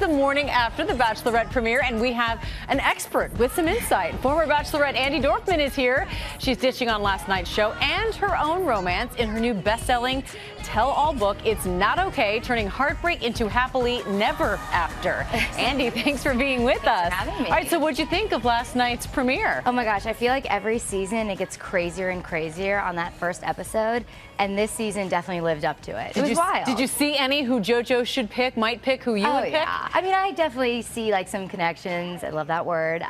the morning after the Bachelorette premiere, and we have an expert with some insight. Former Bachelorette Andi Dorfman is here. She's ditching on last night's show and her own romance in her new best-selling tell-all book, It's Not Okay, turning heartbreak into happily never after. Andi, thanks for being with us. Thanks for having me. All right, so what'd you think of last night's premiere? Oh my gosh, I feel like every season it gets crazier and crazier on that first episode, and this season definitely lived up to it. It was wild. Did you see any who JoJo should pick, might pick, who you would pick? Yeah. I mean, I definitely see like some connections. I love that word.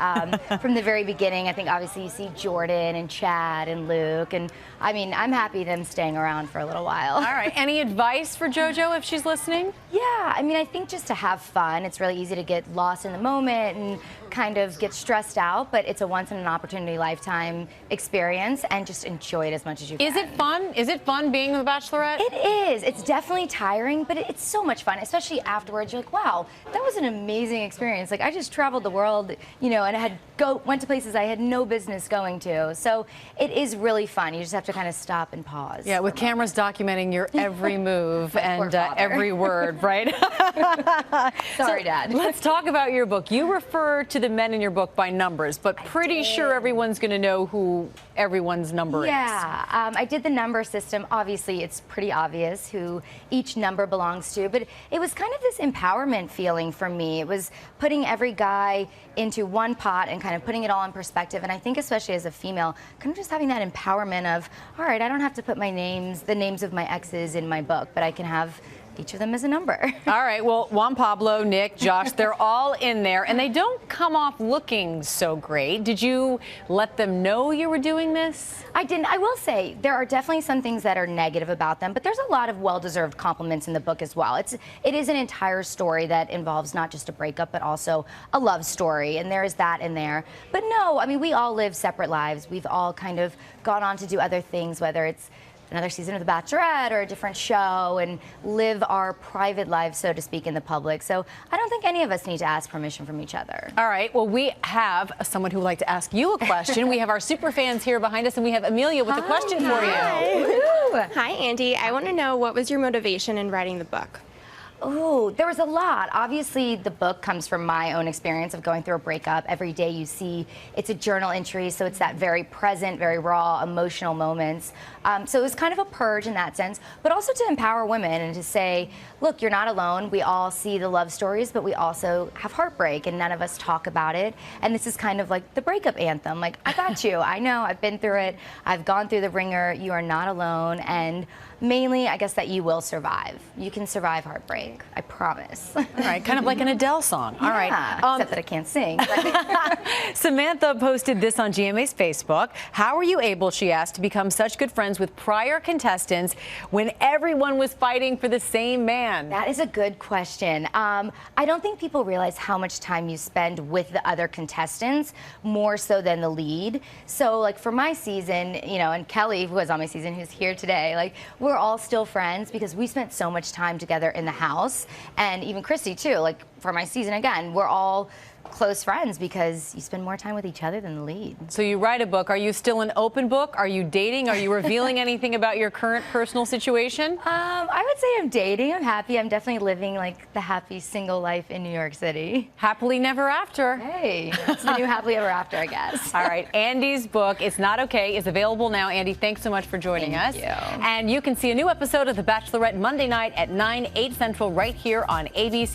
From the very beginning, I think obviously you see Jordan and Chad and Luke, and I mean, I'm happy them staying around for a little while. All right, any advice for JoJo if she's listening? Yeah, I mean, I think just to have fun. It's really easy to get lost in the moment and kind of get stressed out, but it's a once in an opportunity lifetime experience, and just enjoy it as much as you can. Is it fun? Is it fun being the Bachelorette? It is. It's definitely tiring, but it's so much fun, especially afterwards. You're like, wow, that was an amazing experience. Like, I just traveled the world, you know, and I went to places I had no business going to. So it is really fun. You just have to kind of stop and pause. Yeah, with cameras documenting your every move and every word, right? Sorry, Dad. Let's talk about your book. You refer to the men in your book by numbers, but pretty sure everyone's going to know who everyone's number is. Yeah, I did the number system. Obviously, it's pretty obvious who each number belongs to, but it was kind of this empowerment feeling for me. It was putting every guy into one pot and kind of putting it all in perspective. And I think especially as a female, kind of just having that empowerment of, all right, I don't have to put the names of my exes in my book, but I can have each of them as a number. All right, well, Juan Pablo, Nick, Josh, they're all in there, and they don't come off looking so great. Did you let them know you were doing this? I didn't. I will say there are definitely some things that are negative about them, but there's a lot of well-deserved compliments in the book as well. It is an entire story that involves not just a breakup, but also a love story, and there is that in there. But no, I mean, we all live separate lives. We've all kind of gone on to do other things, whether it's another season of The Bachelorette or a different show, and live our private lives, so to speak, in the public. So I don't think any of us need to ask permission from each other. All right, well, we have someone who would like to ask you a question. We have our super fans here behind us, and we have Amelia with a question for you. Hi, Andi. I want to know, what was your motivation in writing the book? Oh, there was a lot. Obviously, the book comes from my own experience of going through a breakup. Every day you see it's a journal entry, so it's that very present, very raw, emotional moments. So it was kind of a purge in that sense, but also to empower women and to say, look, you're not alone. We all see the love stories, but we also have heartbreak, and none of us talk about it. And this is kind of like the breakup anthem. Like, I got you. I know. I've been through it. I've gone through the ringer. You are not alone. And mainly, I guess that you will survive. You can survive heartbreak. I promise. All right, kind of like an Adele song. All right. Except that I can't sing. Samantha posted this on GMA's Facebook. How were you able, she asked, to become such good friends with prior contestants when everyone was fighting for the same man? That is a good question. I don't think people realize how much time you spend with the other contestants, more so than the lead. So, like, for my season, you know, and Kelly, who was on my season, who's here today, like, we're all still friends because we spent so much time together in the house. And even Christy, too. Like, for my season, again, we're all close friends because you spend more time with each other than the lead. So you write a book. Are you still an open book? Are you dating? Are you revealing anything about your current personal situation? I would say I'm dating. I'm happy. I'm definitely living like the happy single life in New York City. Happily never after. Hey, it's the new happily ever after, I guess. All right, Andi's book, It's Not Okay, is available now. Andi, thanks so much for joining us. Thank you. And you can see a new episode of The Bachelorette Monday night at 9, 8 Central right here on ABC.